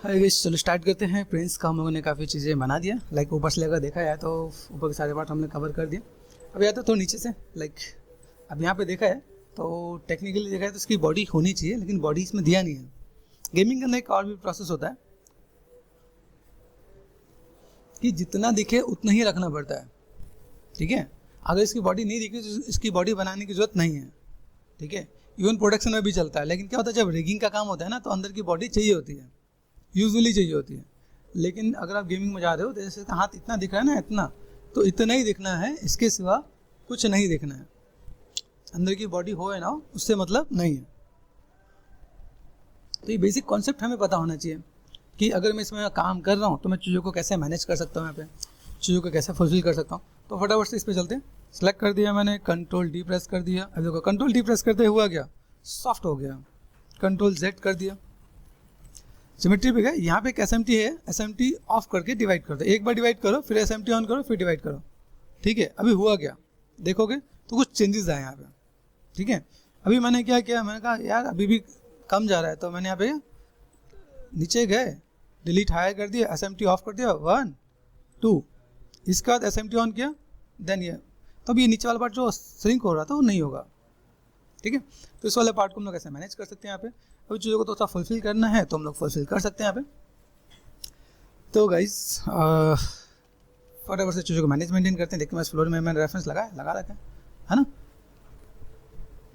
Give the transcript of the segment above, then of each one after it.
Hi guys, चलो start करते हैं। प्रिंस का हम लोगों ने काफ़ी चीज़ें बना दिया। लाइक ऊपर से लेकर देखा है तो ऊपर के सारे पार्ट हमने कवर कर दिए। अब या तो नीचे से लाइक अब यहाँ पे देखा है तो टेक्निकली देखा है तो इसकी बॉडी होनी चाहिए, लेकिन बॉडी इसमें दिया नहीं है। गेमिंग के अंदर एक और भी प्रोसेस होता है कि जितना दिखे उतना ही रखना पड़ता है। ठीक है, अगर इसकी बॉडी नहीं दिखी तो इसकी बॉडी बनाने की जरूरत नहीं है। ठीक है, इवन प्रोडक्शन में भी चलता है। लेकिन क्या होता है, जब रिगिंग का काम होता है ना तो अंदर की बॉडी चाहिए होती है, यूजुअली चाहिए होती है। लेकिन अगर आप गेमिंग में जा रहे हो तो जैसे हाथ इतना दिख रहा है ना, इतना तो इतना ही दिखना है, इसके सिवा कुछ नहीं दिखना है। अंदर की बॉडी हो या ना हो उससे मतलब नहीं है। तो ये बेसिक कॉन्सेप्ट हमें पता होना चाहिए कि अगर मैं इसमें काम कर रहा हूँ तो मैं चीज़ों को कैसे मैनेज कर सकता हूँ, यहाँ पे चीज़ों को कैसे फुलफिल कर सकता हूँ। तो फटाफट से इस पर चलते हैं। सेलेक्ट कर दिया मैंने, कंट्रोल डी प्रेस कर दिया। अब देखो कंट्रोल डी प्रेस करते हुआ क्या, सॉफ्ट हो गया। कंट्रोल जेड कर दिया, सिमेट्री पे गए। यहाँ पे एक SMT है, SMT ऑफ करके डिवाइड कर दो। एक बार डिवाइड करो, फिर SMT ऑन करो, फिर डिवाइड करो। ठीक है, अभी हुआ क्या देखोगे तो कुछ चेंजेस आए यहाँ पे। ठीक है, अभी मैंने क्या किया, मैंने कहा यार अभी भी कम जा रहा है, तो मैंने यहाँ पे नीचे गए, डिलीट हायर कर दिया, SMT ऑफ कर दिया, 1 2, इसके बाद SMT ऑन किया, देन ये तब ये नीचे वाला पार्ट जो श्रिंक हो रहा था वो नहीं होगा। ठीक है, तो इस वाले पार्ट को हम लोग कैसे मैनेज कर सकते हैं यहाँ पे। अभी चीज़ों को तो थोड़ा फुलफिल करना है तो हम लोग फुलफिल कर सकते हैं यहाँ पे। तो गाइस फटाफट से चीज़ों को मैनेज मेंटेन करते हैं। देखते हैं इस फ्लोर में मैंने रेफरेंस लगा रखा है ना।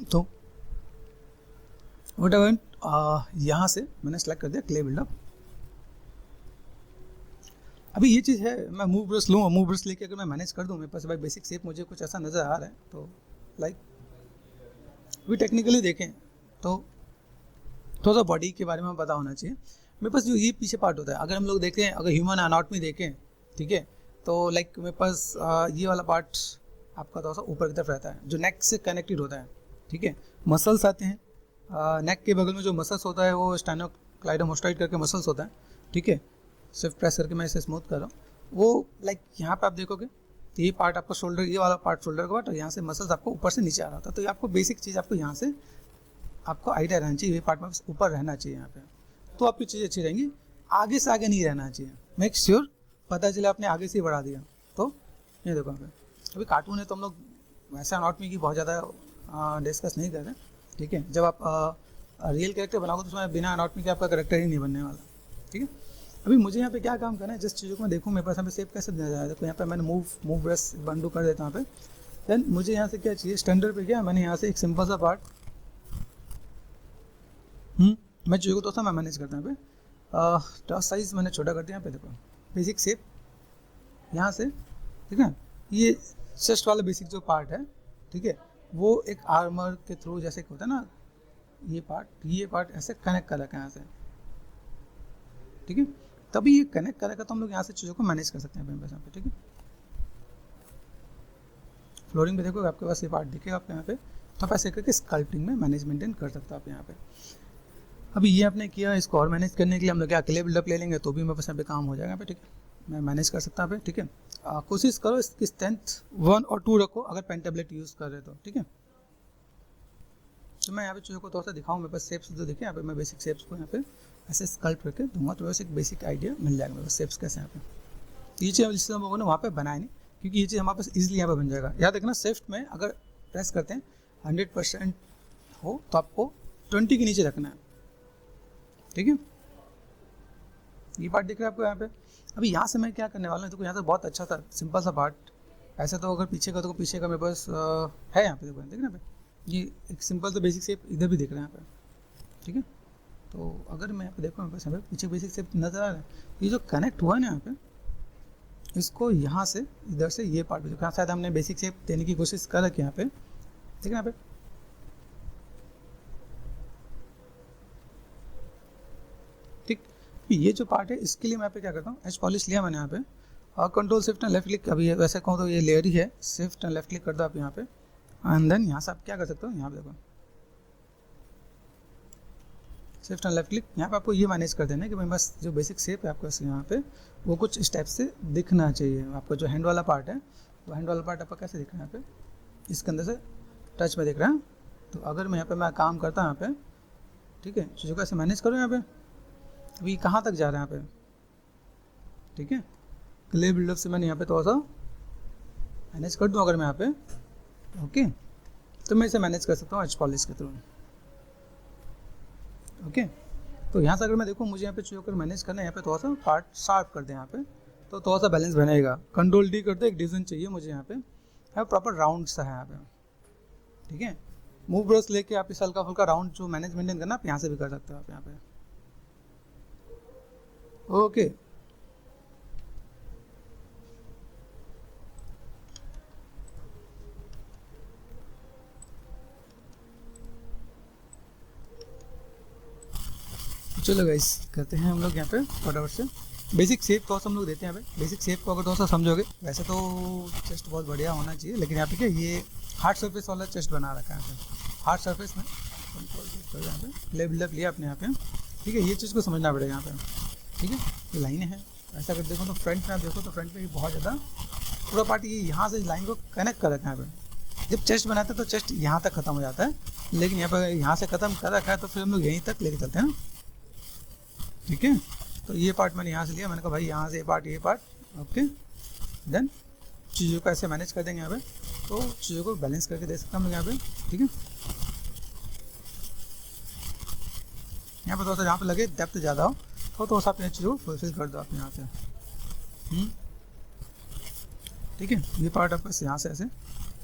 तो वट यहाँ से मैंने सेलेक्ट कर दिया क्ले बिल्डअप। अभी ये चीज़ है, मैं मूव ब्रश लूँ, मूव ब्रश लेके अगर मैं मैनेज कर दूँ, मेरे पास भाई बेसिक शेप मुझे कुछ ऐसा नज़र आ रहा है। तो लाइक अभी टेक्निकली देखें तो थोड़ा सा बॉडी के बारे में पता होना चाहिए। मेरे पास जो ये पीछे पार्ट होता है, अगर हम लोग देखें, अगर ह्यूमन एनाटॉमी देखें, ठीक है, तो लाइक मेरे पास ये वाला पार्ट आपका थोड़ा सा ऊपर की तरफ रहता है, जो नेक से कनेक्टेड होता है। ठीक है, मसल्स आते हैं, नेक के बगल में जो मसल्स होता है वो स्टेनोक्लाइडोमास्टोइड करके मसल्स होता है। ठीक है, सिर्फ प्रेस करके मैं इसे स्मूथ कर रहा हूँ। वो लाइक यहाँ पे आप देखोगे तो ये पार्ट आपका शोल्डर, ये वाला पार्ट शोल्डर का पार्ट, और यहाँ से मसल्स आपको ऊपर से नीचे आ रहा था। तो ये आपको बेसिक चीज़ आपको यहाँ से आपको आइडिया रहना चाहिए, ये पार्ट में ऊपर रहना चाहिए यहाँ पे, तो आपकी चीज़ अच्छी रहेंगी। आगे से आगे नहीं रहना चाहिए, मेक श्योर पता चले आपने आगे से ही बढ़ा दिया। तो ये देखो यहाँ पे अभी कार्टून है तो हम लोग वैसे एनाटॉमी की बहुत ज़्यादा डिस्कस नहीं कर रहे। ठीक है, जब आप रियल कैरेक्टर बनाओगे तो उसमें बिना एनाटॉमी के आपका कैरेक्टर ही नहीं बनने वाला। ठीक है, अभी मुझे यहाँ पे क्या काम करना है, जिस चीज़ों को मैं देखूँ मेरे पास यहाँ पे शेप कैसे दिया जाए। देखो यहाँ पे मैंने मूव ब्रश बंडू कर देता हूँ यहाँ पे। देन मुझे यहाँ से क्या चाहिए, स्टैंडर्ड पे गया, मैंने यहाँ से एक सिंपल सा पार्ट मैं चीज़ों को तो था मैं मैनेज करता हूँ यहाँ पे। टच साइज मैंने छोटा कर दिया यहाँ पे। देखो बेसिक शेप यहाँ से, ठीक है, ये चेस्ट वाला बेसिक जो पार्ट है, ठीक है, वो एक आर्मर के थ्रू जैसे होता है ना, ये पार्ट ऐसे कनेक्ट कर रखा है यहाँ से। ठीक है, तभी ये कनेक्ट करेगा तो हम लोग यहाँ से चीज़ों को मैनेज कर सकते हैं यहाँ पे। ठीक है, फ्लोरिंग पे देखो आपके पास ये पार्ट दिखेगा आपको यहाँ पे, तो आप ऐसे करके स्कल्पटिंग में मैनेज मेंटेन कर सकते हो आप यहाँ पे। अभी ये आपने किया, इसको और मैनेज करने के लिए हम लोग क्या क्ले बिल्डअप ले लेंगे तो भी मेरे पास यहाँ पे काम हो जाएगा यहाँ पे। ठीक है, मैं मैनेज कर सकता हूँ यहाँ पे। ठीक है, कोशिश करो इसकी स्ट्रेंथ 1 और 2 रखो अगर पेन टेबलेट यूज़ कर रहे तो। ठीक है, तो मैं यहाँ पे चीज़ों को थोड़ा सा दिखाऊँ, मेरे पास शेप्स जो दिखे यहाँ पे, मैं बेसिक शेप्स को यहाँ पे ऐसे स्कल्प करके दूंगा तो वैसे एक बेसिक आइडिया मिल जाएगा मेरे पास शेप्स कैसे यहाँ पे। ये चीज़ जिससे हम लोगों ने वहाँ पे बनाया नहीं, क्योंकि ये चीज़ हमारे पास ईजिली यहाँ पे बन जाएगा। याद रखना शिफ्ट में अगर प्रेस करते हैं 100% हो तो आपको 20 के नीचे रखना है। ठीक है, ये पार्ट दिख रहा है आपको यहाँ पे। अभी यहाँ से मैं क्या करने वाला हूँ, देखो यहाँ से बहुत अच्छा सा सिंपल सा पार्ट, ऐसे तो अगर पीछे का तो पीछे का मेरे पास है यहाँ पे। देखो देख रहे हैं ये एक सिंपल तो बेसिक शेप इधर भी दिख रहा है यहाँ पे। ठीक है, तो अगर मैं यहाँ पे देखो मेरे पास यहाँ पे पीछे बेसिक शेप नजर आ रहा है, ये जो कनेक्ट हुआ है ना यहाँ पे, इसको यहाँ से इधर से ये पार्ट भी शायद हमने बेसिक शेप देने की कोशिश कर रखी है यहाँ पे। ठीक है, यहाँ पे ठीक, ये जो पार्ट है इसके लिए मैं यहाँ पे क्या करता हूँ, एच पॉलिश लिया मैंने यहाँ पे और control shift and left click. अभी वैसे कहूँ तो ये लेयर ही है, शिफ्ट एंड लेफ्ट क्लिक कर दो आप यहाँ पे, एंड देन यहाँ से आप क्या कर सकते हो, यहाँ पे देखो शिफ्ट एंड लेफ्ट क्लिक। यहाँ पे आपको ये मैनेज कर देना है कि भाई बस जो बेसिक शेप है आपको यहाँ पे वो कुछ स्टेप से दिखना चाहिए। आपका जो हैंड वाला पार्ट है, तो हैंड वाला पार्ट आपका कैसे दिख रहा है यहाँ पे, इसके अंदर से टच में दिख रहा है। तो अगर मैं यहाँ पे मैं काम करता हूँ यहाँ पे, ठीक है, चीज़ों को ऐसे मैनेज करूँ यहाँ पे, अभी कहाँ तक जा रहे हैं यहाँ पे, ठीक है। क्ले बिल्डअप से मैंने यहाँ पे थोड़ा सा मैनेज कर दूँ अगर मैं यहाँ पे, ओके, तो मैं इसे मैनेज कर सकता हूँ एच पॉलिश के थ्रू, ओके। तो यहाँ से अगर मैं देखूँ मुझे यहाँ पे चीज़ों को मैनेज करना है, यहाँ पे थोड़ा सा पार्ट शार्प कर दें यहाँ पे, तो थोड़ा सा बैलेंस बनेगा। कंट्रोल डी करते एक डिवीजन चाहिए मुझे यहाँ पे, प्रॉपर राउंड सा है यहाँ पे, ठीक है। मूव ब्रश लेके आप इस हल्का फुल्का राउंड जो मैनेज मेंटेन करना आप यहाँ से भी कर सकते हो आप यहाँ पे, ओके। चलो गाइस करते हैं हम लोग यहाँ पे फटाफट से बेसिक शेप थोड़ा सा हम लोग देते हैं यहाँ पे। बेसिक शेप को अगर थोड़ा सा समझोगे, वैसे तो चेस्ट बहुत बढ़िया होना चाहिए, लेकिन यहाँ पे क्या ये हार्ड सरफेस वाला चेस्ट बना रखा है यहाँ पे, हार्ड सरफेस में यहाँ पे लेवल अप लिया अपने यहाँ पे, ठीक है। ये चीज़ को समझना पड़ेगा यहाँ पे, ठीक है। ये लाइनें हैं, ऐसा अगर देखो तो फ्रंट में आप देखो तो फ्रंट में बहुत ज़्यादा पूरा पार्ट ये यहाँ से लाइन को कनेक्ट कर रखा है यहाँ पे। जब चेस्ट बनाते हैं तो चेस्ट यहाँ तक खत्म हो जाता है, लेकिन यहाँ पर यहाँ से खत्म कर रखा है तो फिर हम लोग यहीं तक लेके चलते हैं ना, ठीक है। तो ये पार्ट मैंने यहाँ से लिया, मैंने कहा भाई यहाँ से ये पार्ट, ओके। देन चीज़ों को ऐसे मैनेज कर देंगे यहाँ पे, तो चीज़ों को बैलेंस करके दे सकता हूँ मैं यहाँ पे, ठीक है। यहाँ पे थोड़ा सा जहाँ पे लगे डेप्थ ज़्यादा हो तो थोड़ा सा अपनी चीज़ों को फुलफिल कर दो आप यहाँ से, ठीक है। ये पार्ट आप बस यहाँ से ऐसे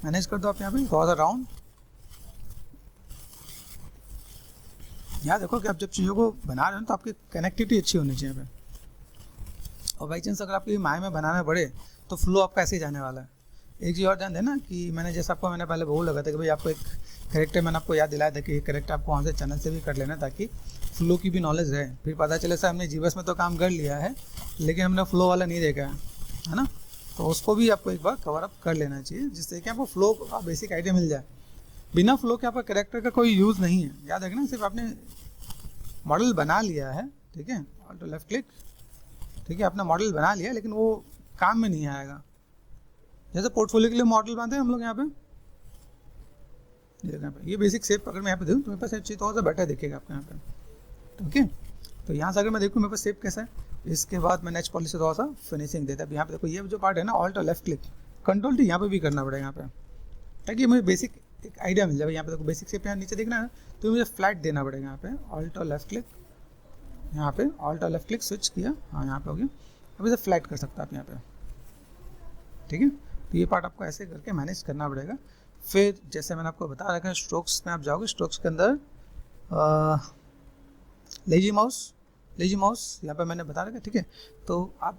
मैनेज कर दो आप यहाँ पे, थोड़ा सा राउंड। यहाँ देखो कि आप जब चीज़ों को बना रहे हो तो आपकी कनेक्टिविटी अच्छी होनी चाहिए यहाँ पे, और बाई चांस अगर आपकी माय में बनाना पड़े तो फ्लो आपका ऐसे ही जाने वाला है। एक चीज़ और ध्यान देना कि मैंने जैसा आपको मैंने पहले बोल लगा था कि भाई आपको एक करेक्टर मैंने आपको याद दिलाया था कि ये करेक्टर आपको वहाँ से चैनल से भी कर लेना ताकि फ्लो की भी नॉलेज रहे। फिर पता चले सर हमने जीबस में तो काम कर लिया है लेकिन हमने फ्लो वाला नहीं देखा है ना, तो उसको भी आपको एक बार कवर अप कर लेना चाहिए जिससे कि आपको फ्लो का बेसिक आइडिया मिल जाए। बिना फ्लो के आपका करेक्टर का कोई यूज़ नहीं है, याद रखना। सिर्फ आपने मॉडल बना लिया है, ठीक है, ऑल्टो लेफ्ट क्लिक, ठीक है, अपना मॉडल बना लिया लेकिन वो काम में नहीं आएगा। जैसे पोर्टफोलियो के लिए मॉडल बनाते हैं हम लोग यहाँ पे, ये बेसिक शेप अगर मैं यहाँ पे दूँ तो मेरे पास एक चीज़ थोड़ा सा बेटर दिखेगा आपको यहाँ पे, ओके। तो यहाँ से अगर मैं देखूँ मेरे पास शेप कैसा है, इसके बाद मैंने एच पॉलिश से थोड़ा सा फिनिशिंग देता है। यहाँ पे देखो ये जो पार्ट है ना, Alto left click, control T यहाँ पे भी करना पड़ेगा यहाँ पे, ताकि मुझे बेसिक एक आइडिया मिल जाए। यहाँ पे देखो बेसिक शेप यहाँ नीचे देखना है तो मुझे फ्लैट देना पड़ेगा यहाँ पे, ऑल्टो लेफ्ट क्लिक, यहाँ पे ऑल्टो लेफ्ट क्लिक स्विच किया, हाँ यहाँ पे हो गया। अब इसे फ्लैट कर सकता है आप यहाँ पे, ठीक है। तो ये पार्ट आपको ऐसे करके मैनेज करना पड़ेगा। फिर जैसे मैंने आपको बता रखा है स्ट्रोक्स में आप जाओगे, स्ट्रोक्स के अंदर लेजी माउस यहाँ पे मैंने बता रखा है, ठीक है। तो आप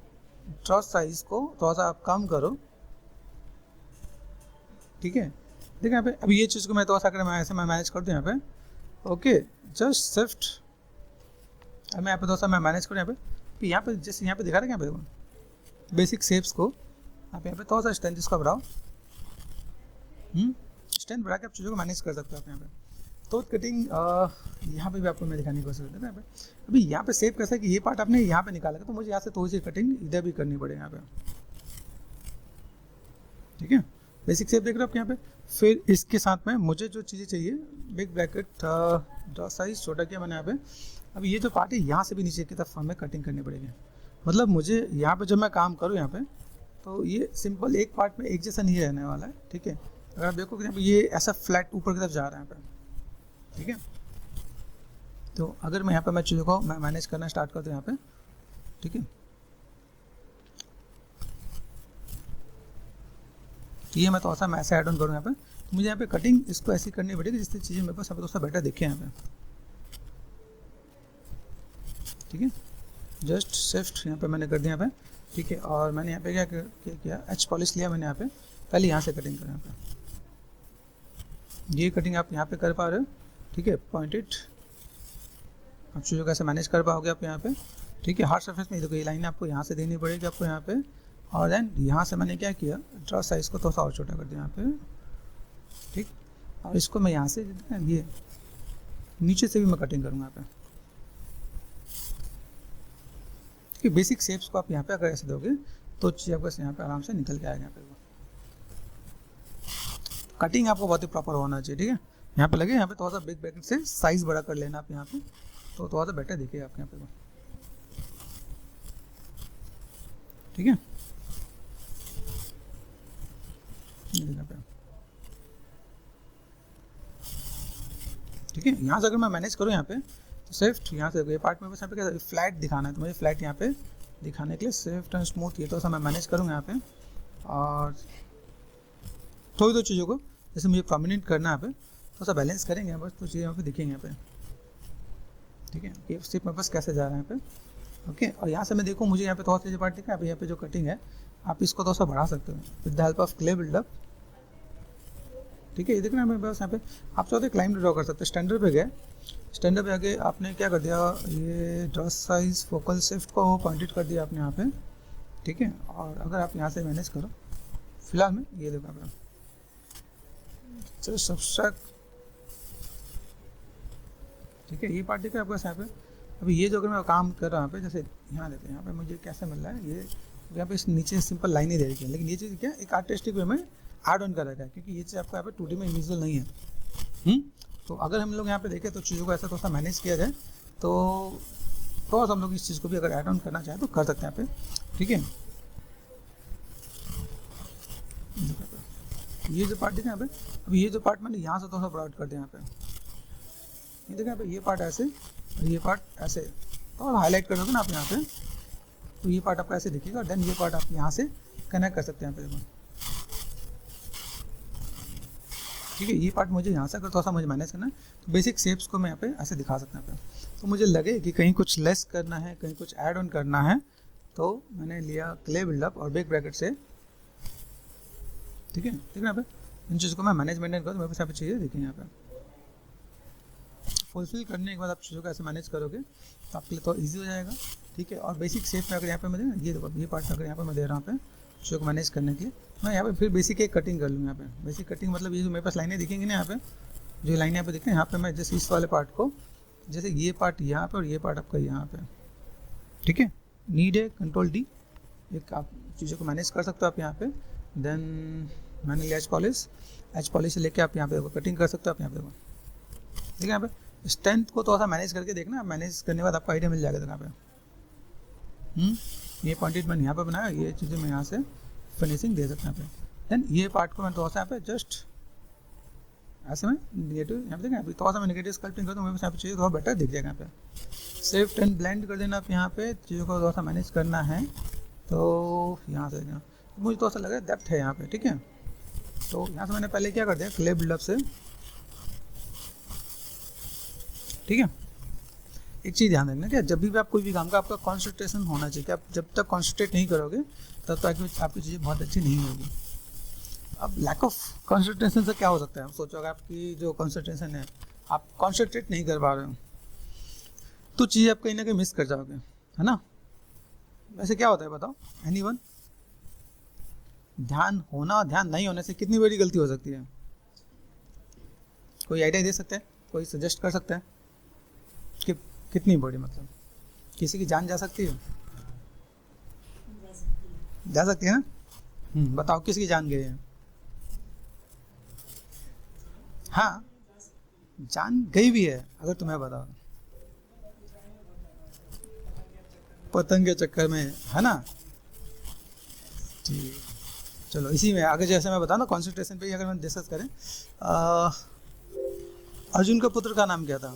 ड्रॉ साइज को थोड़ा सा आप कम करो, ठीक है। देखिए यहाँ पे अभी ये चीज़ को मैं थोड़ा सा मैं ऐसे मैं मैनेज कर दूँ यहाँ पे, ओके, जस्ट शिफ्ट, अब मैं यहाँ पे थोड़ा सा मैं मैनेज करूँ यहाँ पे। यहाँ पे जैसे यहाँ पे दिखा रहे हैं यहाँ पे बेसिक शेप्स को आप यहाँ पे थोड़ा सा स्ट्रेंथ इसका बढ़ाओ, स्ट्रेंथ बढ़ा के आप चीज़ों को मैनेज कर सकते हो आप यहाँ पे। तो कटिंग यहाँ पे भी आपको मैं दिखाने की कोशिश करता हूँ यहाँ पे। अभी यहाँ पे शेप कैसा है कि ये पार्ट आपने यहाँ पे निकाला तो मुझे यहाँ से थोड़ी सी कटिंग इधर भी करनी पड़ेगी यहाँ पे, ठीक है। बेसिक शेप देख रहे हो आप यहाँ पे। फिर इसके साथ में मुझे जो चीज़ें चाहिए, बिग ब्रैकेट, ड्रॉ साइज छोटा किया मैंने यहाँ पे। अब ये जो पार्ट है यहाँ से भी नीचे की तरफ हमें कटिंग करनी पड़ेगी, मतलब मुझे यहाँ पे जब मैं काम करूँ यहाँ पे तो ये सिंपल एक पार्ट में एक जैसा नहीं रहने वाला है, ठीक है। अगर आप देखो कि यहाँ पे ये ऐसा फ्लैट ऊपर की तरफ जा रहा है यहाँ पे, ठीक है। तो अगर मैं यहाँ पे मैं चीज़ों को मैं मैनेज करना स्टार्ट करता हूँ यहाँ पे, ठीक है। ये मैं थोड़ा सा मैं ऐसे ऐड ऑन करूँ यहाँ पे, तो मुझे यहाँ पे कटिंग इसको ऐसी करनी पड़ेगी जिससे चीज़ें मेरे पास थोड़ा सा बेटर दिखे यहाँ पे, ठीक है। जस्ट शिफ्ट यहाँ पे मैंने कर दिया यहाँ पे, ठीक है। और मैंने यहाँ पे क्या किया, एच पॉलिश लिया मैंने यहाँ पे, पहले यहाँ से कटिंग करा यहाँ पे, ये कटिंग आप यहाँ पे कर पा रहे हो, ठीक है। पॉइंटेड आप चीज़ों कैसे मैनेज कर पाओगे आप यहाँ पे, ठीक है। हार्ड सरफेस में देखो ये लाइन आपको यहाँ से देनी पड़ेगी आपको यहाँ पे, और देन यहाँ से मैंने क्या किया, ड्रॉ साइज़ को थोड़ा सा और छोटा कर दिया यहाँ पे, ठीक। और इसको मैं यहाँ से ये नीचे से भी मैं कटिंग करूँगा यहाँ पे, ठीक है। बेसिक शेप्स को आप यहाँ पे अगर ऐसे दोगे तो चीज़ आपको यहाँ पे आराम से निकल के आएगा यहाँ पे। कटिंग आपको बहुत ही प्रॉपर होना चाहिए, ठीक है। यहाँ पे लगे यहाँ पे थोड़ा सा बिग ब्रैकेट से साइज़ बड़ा कर लेना आप यहाँ पे, तो थोड़ा सा बेटर दिखेगा आपके यहाँ पे। ठीक है, ये देखना पे, ठीक है। यहाँ से अगर मैं मैनेज करूँ यहाँ पे तो स्विफ्ट यहाँ से ये पार्ट में बस यहाँ पे क्या फ्लैट दिखाना है, तो मुझे फ्लैट यहाँ पे दिखाने के लिए स्विफ्ट एंड स्मूथ ये तो सा मैं मैनेज करूँगा यहाँ पे। और थोड़ी दो चीज़ों को जैसे मुझे प्रोमिनेंट करना है यहाँ पे थोड़ा सा बैलेंस करेंगे बस, तो चीज़ें यहाँ पे दिखेंगे यहाँ पे, ठीक है। ये स्टेप में बस कैसे जा रहा है यहाँ पे, ओके। और यहाँ से मैं देखूँ मुझे यहाँ पे थोड़ा सा पार्ट दिखा है, यहाँ पे जो कटिंग है आप इसको थोड़ा सा बढ़ा सकते हो with the help of clay buildup, ठीक है। ये देखना मैं बस यहाँ पे आप चाहते क्लाइंब ड्रॉ कर सकते हैं। स्टैंडर्ड पे गए, स्टैंडर्ड पे आगे आपने क्या कर दिया, ये ड्रॉ साइज फोकल शिफ्ट को पॉइंटेड कर दिया आपने यहाँ पे, ठीक है। और अगर आप यहाँ से मैनेज करो फिलहाल में ये देखो आप चलो सब्सट्रैक्ट, ठीक है। ये पार्ट देखा आपके यहाँ पे। अभी ये जो अगर मैं काम कर रहा हूँ यहाँ पे, जैसे यहाँ देखते हैं यहाँ पे मुझे कैसे मिल रहा है, ये यहाँ पे इस नीचे सिंपल लाइन ही दे रखी है, लेकिन ये चीज़ क्या एक आर्टिस्टिक वे में ऐड ऑन कर रखा है, क्योंकि ये चीज़ आपको यहाँ पे 2D में इन्विजिबल नहीं है। तो अगर हम लोग यहाँ पे देखें तो चीज़ों को ऐसा थोड़ा सा मैनेज किया जाए तो थोड़ा सा हम लोग इस चीज़ को भी अगर ऐड ऑन करना चाहें तो कर सकते हैं यहाँ पे, ठीक है। ये जो पार्ट देखा यहाँ पे, अभी ये जो पार्ट मैंने यहाँ से थोड़ा सा ब्रॉड कर दिया यहाँ पे, ये देखा यहाँ पे, ये पार्ट ऐसे और ये पार्ट ऐसे, और हाईलाइट कर दोगे ना आप यहाँ पे तो ये पार्ट आपका ऐसे दिखेगा, देन ये पार्ट आप यहाँ से कनेक्ट कर सकते हैं यहाँ पे, ठीक है। ये पार्ट मुझे यहाँ से अगर थोड़ा सा मुझे मैनेज करना है तो बेसिक शेप्स को मैं यहाँ पे ऐसे दिखा सकता हूँ यहाँ पे। तो मुझे लगे कि कहीं कुछ लेस करना है, कहीं कुछ ऐड ऑन करना है, तो मैंने लिया क्ले बिल्डअप और बिग ब्रैकेट से, ठीक है। ठीक है यहाँ पे इन चीज़ों को मैं मैनेज मेंटेन करूँ, मेरे पास यहाँ पे चाहिए, देखिए यहाँ पे फुलफिल करने के बाद आप चीज़ों को ऐसे मैनेज करोगे तो आपके लिए तो ईजी हो जाएगा, ठीक है। और बेसिक शेप में अगर यहाँ पे मैं दे, ये देखो ये पार्ट अगर यहाँ पे मैं दे रहा हूँ पे चीज़ों को मैनेज करने के लिए, मैं यहाँ पे फिर बेसिक एक कटिंग कर लूँ यहाँ पे। बेसिक कटिंग मतलब ये जो मेरे पास लाइनें दिखेंगी ना यहाँ पे, जो लाइनें यहाँ पे दिखें, यहाँ पे मैं जैसे इस वाले पार्ट को, जैसे ये पार्ट यहाँ पे और ये पार्ट आपका यहाँ पे, ठीक है। नीड है कंट्रोल डी, एक आप चीज़ों को मैनेज कर सकते हो आप यहाँ पे। देन मैंने लिया एच पॉलिश से लेके आप यहाँ पे कटिंग कर सकते हो आप यहाँ पे, ठीक है। यहाँ पे स्ट्रेंथ को थोड़ा सा मैनेज करके देखना, मैनेज करने के बाद आपको आइडिया मिल जाएगा यहाँ पे। ये पॉइंटेड मैंने यहाँ पे बनाया, ये चीज़ें मैं यहाँ से फिनिशिंग दे सकता हूँ यहाँ पे। देन ये पार्ट को मैं थोड़ा सा यहाँ पे जस्ट ऐसे में निगेटिव यहाँ पे देखें, थोड़ा सा मैं निगेटिव स्कल्पटिंग कर दूँ, मेरे पास यहाँ पे चीज़ें थोड़ा बेटर दिख जाएगा यहाँ पे। शिफ्ट एंड ब्लेंड कर देना आप यहाँ पे, चीज़ों को थोड़ा सा मैनेज करना है तो यहाँ से मुझे थोड़ा सा लगा डेप्थ है यहाँ पे, ठीक है। तो यहाँ से मैंने पहले क्या कर दिया क्ले बिल्डअप से, ठीक है। एक चीज़ ध्यान रखना कि जब भी आप कोई भी काम का आपका कॉन्सेंट्रेशन होना चाहिए, कि आप जब तक कॉन्सेंट्रेट नहीं करोगे तब तक आपकी चीज़ें बहुत अच्छी नहीं होगी। अब लैक ऑफ कॉन्सेंट्रेशन से क्या हो सकता है, आप सोचो अगर आपकी जो कॉन्सेंट्रेशन है आप कॉन्सेंट्रेट नहीं कर पा रहे हो तो चीज़ आप कहीं ना कहीं मिस कर जाओगे, है ना। वैसे क्या होता है बताओ, एनीवन? ध्यान होना और ध्यान नहीं होने से कितनी बड़ी गलती हो सकती है? कोई आइडिया दे सकता है, कोई सजेस्ट कर सकता है कि कितनी बड़ी, मतलब किसी की जान जा सकती है? जा सकती है ना। बताओ किसकी जान गई है? हाँ जान गई भी है, अगर तुम्हें बताओ, पतंग के चक्कर में, है ना। ठीक, चलो इसी में आगे जैसे मैं बताऊँ ना कॉन्सेंट्रेशन पे अगर हम डिस्कस करें, अर्जुन का पुत्र का नाम क्या था?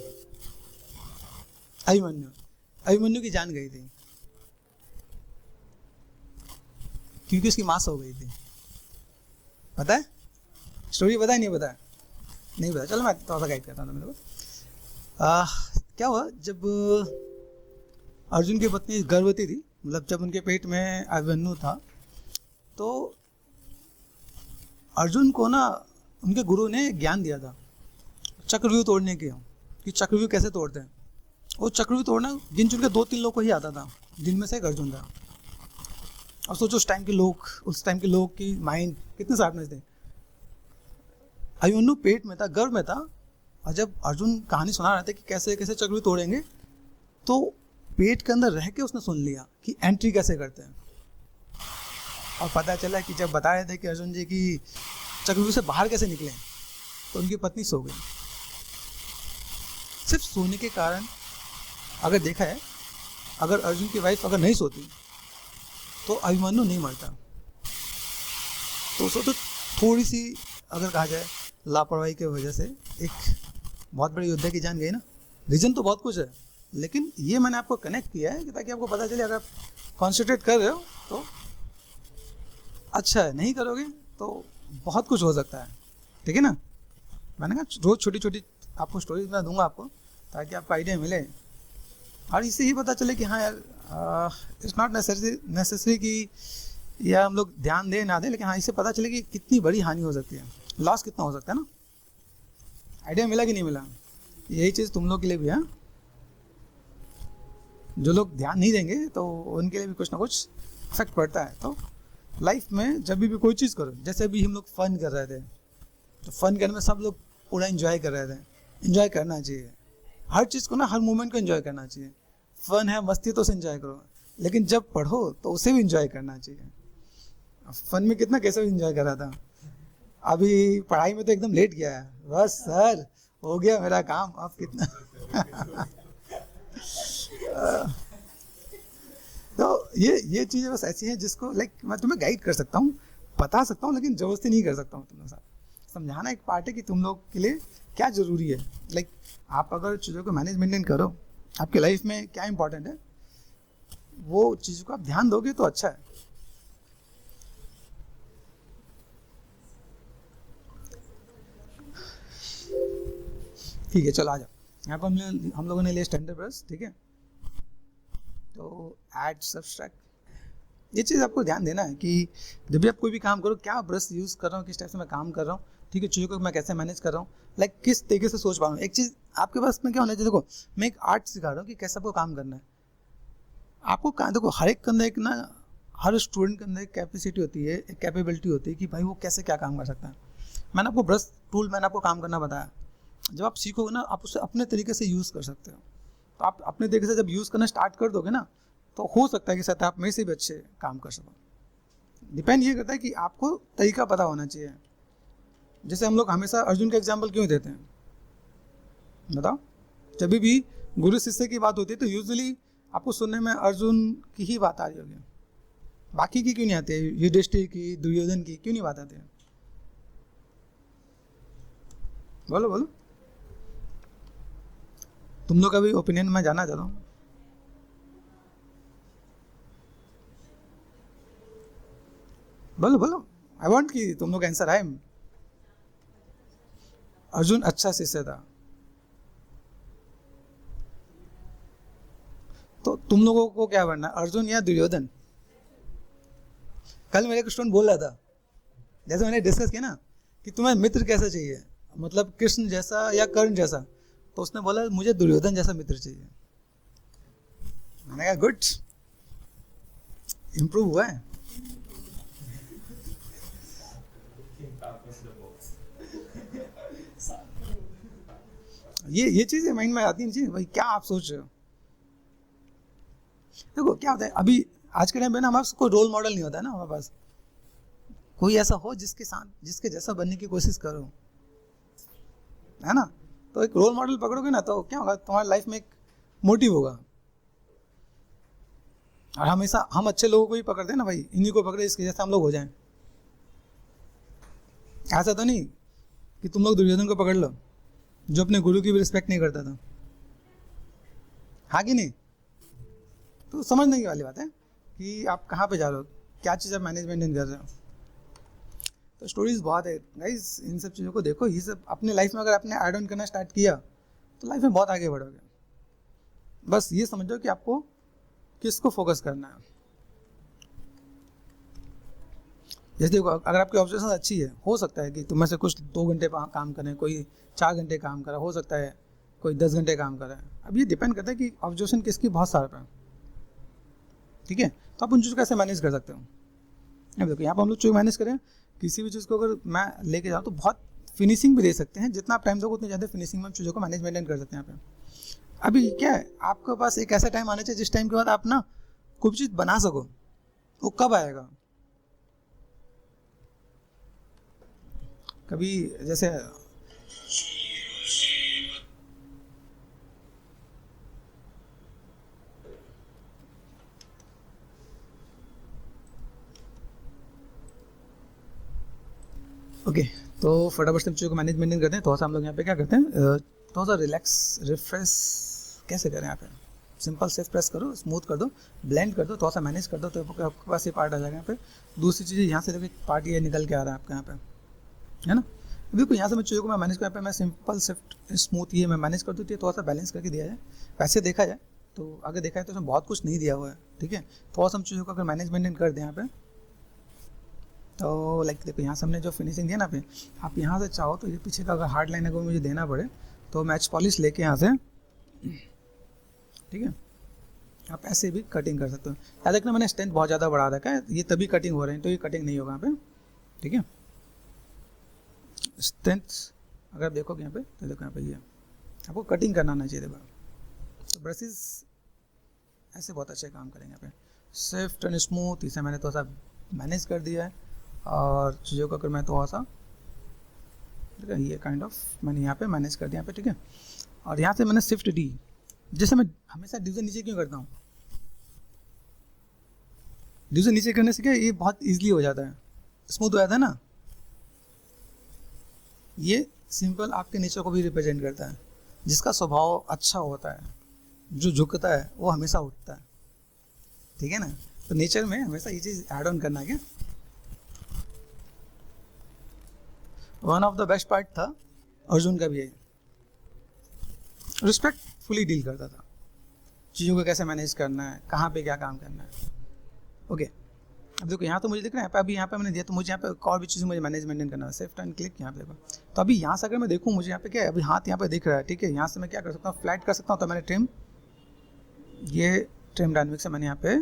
अभिमन्यु। अभिमन्यु की जान गई थी क्योंकि उसकी मां सो गई थी। पता है स्टोरी? पता है नहीं पता है? नहीं पता, चलो मैं थोड़ा सा गाइड करता हूँ मेरे को। क्या हुआ, जब अर्जुन की पत्नी गर्भवती थी, मतलब जब उनके पेट में अभिमन्यु था, तो अर्जुन को ना उनके गुरु ने ज्ञान दिया था चक्रव्यूह तोड़ने के, कि चक्रव्यूह कैसे तोड़ते हैं। वो चक्रव्यूह तोड़ना गिन चुन के 2-3 लोग को ही आता था, जिनमें से एक अर्जुन था। और सोचो उस टाइम के लोग की माइंड कितने शार्पनेस थे। अभिमन्यु पेट में था, गर्भ में था, और जब अर्जुन कहानी सुना रहे थे कि कैसे कैसे चक्रव्यूह तोड़ेंगे, तो पेट के अंदर रह के उसने सुन लिया कि एंट्री कैसे करते हैं। और पता चला कि जब बता रहे थे कि अर्जुन जी की चक्रव्यूह से बाहर कैसे निकले, तो उनकी पत्नी सो गई। सिर्फ सोने के कारण, अगर देखा है, अगर अर्जुन की वाइफ अगर नहीं सोती तो अभिमन्यु नहीं मरता। तो उसको तो थोड़ी सी अगर कहा जाए लापरवाही की वजह से एक बहुत बड़ी योद्धा की जान गई ना। रीजन तो बहुत कुछ है, लेकिन ये मैंने आपको कनेक्ट किया है कि ताकि आपको पता चले अगर आप कॉन्सेंट्रेट कर रहे हो तो अच्छा है, नहीं करोगे तो बहुत कुछ हो सकता है। ठीक है ना। मैंने कहा रोज छोटी छोटी आपको स्टोरीज मैं दूंगा आपको, ताकि आपको आइडिया मिले और इससे ही पता चले कि हाँ यार इट्स नॉट नेसेसरी कि या हम लोग ध्यान दें ना दें, लेकिन हाँ इससे पता चले कि कितनी बड़ी हानि हो सकती है, लॉस कितना हो सकता है ना। आइडिया मिला कि नहीं मिला? यही चीज़ तुम लोग के लिए भी है। जो लोग ध्यान नहीं देंगे तो उनके लिए भी कुछ ना कुछ इफेक्ट पड़ता है। तो लाइफ में जब भी कोई चीज़ करो, जैसे अभी हम लोग फन कर रहे थे, तो फन करने में सब लोग पूरा एंजॉय कर रहे थे। एंजॉय करना चाहिए हर चीज़ को ना, हर मोमेंट को एंजॉय करना चाहिए। फन है, मस्ती तो उसे एंजॉय करो, लेकिन जब पढ़ो तो उसे भी एंजॉय करना चाहिए। फन में कितना कैसे एंजॉय कर रहा था, अभी पढ़ाई में तो एकदम लेट गया है, बस सर हो गया मेरा काम, अब कितना तो ये चीज़ें बस ऐसी हैं जिसको लाइक मैं तुम्हें गाइड कर सकता हूँ, बता सकता हूँ, लेकिन जबरदस्ती नहीं कर सकता हूँ। तुम लोग साथ समझाना एक पार्ट है कि तुम लोग के लिए क्या ज़रूरी है। लाइक आप अगर चीज़ों को मैनेज मेंटेन करो, आपके लाइफ में क्या इंपॉर्टेंट है वो चीज़ को आप ध्यान दोगे तो अच्छा है। ठीक है, चलो आ जाओ। यहाँ पर हम लोगों ने लिया स्टैंडर्ड ब्रश। ठीक है, तो ऐड सब्सट्रैक्ट, ये चीज़ आपको ध्यान देना है कि जब भी आप कोई भी काम करो, क्या ब्रश यूज़ कर रहा हूँ, किस टाइप से मैं काम कर रहा हूँ। ठीक है, चीज़ों को मैं कैसे मैनेज कर रहा हूँ, लाइक किस तरीके से सोच पा रहा हूँ। एक चीज़ आपके पास में क्या होना चाहिए, देखो मैं एक आर्ट सिखा रहा हूँ कि कैसे आपको काम करना है। आपको देखो हर एक के अंदर एक ना, हर स्टूडेंट के अंदर एक कैपेसिटी होती है, एक कैपेबिलिटी होती है कि भाई वो कैसे क्या काम कर सकता है। मैंने आपको ब्रश टूल, मैंने आपको काम करना बताया। जब आप सीखोगे ना, आप उसे अपने तरीके से यूज़ कर सकते हो। तो आप अपने तरीके से जब यूज़ करना स्टार्ट कर दोगे ना, तो हो सकता है कि शायद आप मेरे से भी अच्छे काम कर सको। डिपेंड ये करता है कि आपको तरीका पता होना चाहिए। जैसे हम लोग हमेशा अर्जुन का एग्जाम्पल क्यों देते हैं बताओ? जब भी गुरु शिष्य की बात होती है तो यूजुअली आपको सुनने में अर्जुन की ही बात आ रही होगी, बाकी की क्यों नहीं आती है? युधिष्ठिर की, दुर्योधन की क्यों नहीं बात आती है? बोलो बोलो, तुम लोग का भी ओपिनियन मैं जानना चाहता हूँ। बोलो बोलो, आई वांट कि तुम लोग आंसर आए। अर्जुन अच्छा शिष्य था, तो तुम लोगों को क्या बनना, अर्जुन या दुर्योधन? कल मेरे एक स्टूडेंट बोल रहा था, जैसे मैंने डिस्कस किया ना कि तुम्हें मित्र कैसा चाहिए, मतलब कृष्ण जैसा या कर्ण जैसा, तो उसने बोला मुझे दुर्योधन जैसा मित्र चाहिए। मैंने कहा गुड, इम्प्रूव हुआ है। ये चीजें माइंड में आती नहीं, भाई क्या आप सोच रहे हो। देखो क्या होता है, अभी आज के टाइम पे ना हमारे पास कोई रोल मॉडल नहीं होता है ना, हमारे पास कोई ऐसा हो जिसके साथ, जिसके जैसा बनने की कोशिश करो, है ना। तो एक रोल मॉडल पकड़ोगे ना तो क्या होगा, तुम्हारी लाइफ में एक मोटिव होगा। और हमेशा हम अच्छे लोगों को ही पकड़ते हैं ना, भाई इन्हीं को पकड़े इसके जैसा हम लोग हो जाएं। ऐसा तो नहीं कि तुम लोग दुर्योधन को पकड़ लो जो अपने गुरु की भी रिस्पेक्ट नहीं करता था, हाँ कि नहीं। तो समझने की वाली बात है कि आप कहाँ पे जा रहे हो, क्या चीज़ आप मैनेजमेंट कर रहे हो। तो स्टोरीज बहुत है गाइस, इन सब चीज़ों को देखो, ये सब अपने लाइफ में अगर आपने ऐड ऑन करना स्टार्ट किया तो लाइफ में बहुत आगे बढ़ोगे। बस ये समझो कि आपको किसको फोकस करना है। जैसे देखो अगर आपकी ऑब्जर्वेशन अच्छी है, हो सकता है कि तुम में से कुछ 2 घंटे काम करें, कोई 4 घंटे काम करा, हो सकता है कोई 10 घंटे काम करा है। अब ये डिपेंड करता है कि ऑब्जर्वेशन किसकी बहुत सारा है। ठीक है, तो आप उन चीज़ों को कैसे मैनेज कर सकते हो। अब देखो यहाँ पर हम लोग जो मैनेज करें, किसी भी चीज़ को अगर मैं लेके जाऊँ तो बहुत फिनिशिंग भी दे सकते हैं, जितना आप टाइम दोगे उतनी ज़्यादा फिनिशिंग में हम चीज़ों को मैनेजमेंट कर सकते हैं यहाँ पे। अभी क्या है, आपके पास एक ऐसा टाइम आना चाहिए जिस टाइम के बाद आप ना कोई भी चीज़ बना सको। वो कब आएगा, कभी जैसे ओके, तो फटाफट से चीज़ों को मैनेजमेंट करते हैं। थोड़ा सा हम लोग यहाँ पे क्या करते हैं, थोड़ा सा रिलैक्स रिफ्रेश कैसे करें। यहाँ पे सिंपल सेफ प्रेस करो, स्मूथ कर दो, ब्लेंड कर दो, थोड़ा सा मैनेज कर दो, तो आपके पास ये पार्ट आ जाएगा। यहाँ पे दूसरी चीज़ यहाँ से देखो पार्ट ये निकल के आ रहा है आपके यहाँ पे, है ना। देखो यहाँ से मैं चीज़ों को मैं मैनेज कर, मैं सिंपल सेफ स्मूथ ये मैं मैनेज कर दूँ, थोड़ा सा बैलेंस करके दिया जाए। वैसे देखा जाए तो आगे देखा है तो उसमें बहुत कुछ नहीं दिया हुआ है, ठीक है। थोड़ा सा हम चीज़ों को अगर मैनेजमेंट कर दें यहाँ पे, तो लाइक देखो यहाँ से हमने जो फिनिशिंग दिया ना पे, आप यहाँ से चाहो तो ये पीछे का अगर हार्ड लाइन अगर मुझे देना पड़े तो मैच पॉलिश लेके यहाँ से, ठीक है, आप ऐसे भी कटिंग कर सकते हो। याद रखना मैंने स्ट्रेंथ बहुत ज़्यादा बढ़ा रखा है, ये तभी कटिंग हो रहे हैं, तो ये कटिंग नहीं होगा यहाँ पे, ठीक है। स्ट्रेंथ अगर आप देखोगे यहाँ पे तो देखो यहाँ पे ये आपको कटिंग करना आना चाहिए। देखो तो ब्रशेस ऐसे बहुत अच्छे काम करेंगे यहाँ पे, सॉफ्ट एंड स्मूथ। इसे मैंने थोड़ा सा मैनेज कर दिया है, और चीज़ों को अगर मैं थोड़ा सा, ठीक है, ये काइंड ऑफ मैंने यहाँ पे मैनेज कर दिया यहाँ पे, ठीक है। और यहाँ से मैंने शिफ्ट डी, जैसे मैं हमेशा डिवीजन नीचे क्यों करता हूँ, डिवीजन नीचे करने से क्या ये बहुत ईजिली हो जाता है, स्मूथ हो जाता है ना। ये सिंपल आपके नेचर को भी रिप्रेजेंट करता है। जिसका स्वभाव अच्छा होता है, जो झुकता है वो हमेशा उठता है, ठीक है ना। तो नेचर में हमेशा ये चीज़ ऐड ऑन करना है। One of the best part था अर्जुन का भी है, रिस्पेक्टफुली डील करता था, चीज़ों को कैसे मैनेज करना है, कहाँ पे क्या काम करना है। ओके, अब देखो यहाँ तो मुझे दिख रहा है, अभी यहाँ पे मैंने दिया तो मुझे यहाँ पे और भी चीज़ मुझे मैनेज मेंटेन करना है। सेफ्ट एंड क्लिक यहाँ पे देखो, तो अभी यहाँ से अगर मैं देखूँ मुझे यहाँ पे क्या है, अभी हाथ यहाँ पे दिख रहा है, ठीक है। यहाँ से मैं क्या कर सकता हूँ, फ्लैट कर सकता हूँ। तो मैंने ये ट्रिम डायनेमिक से मैंने यहाँ पे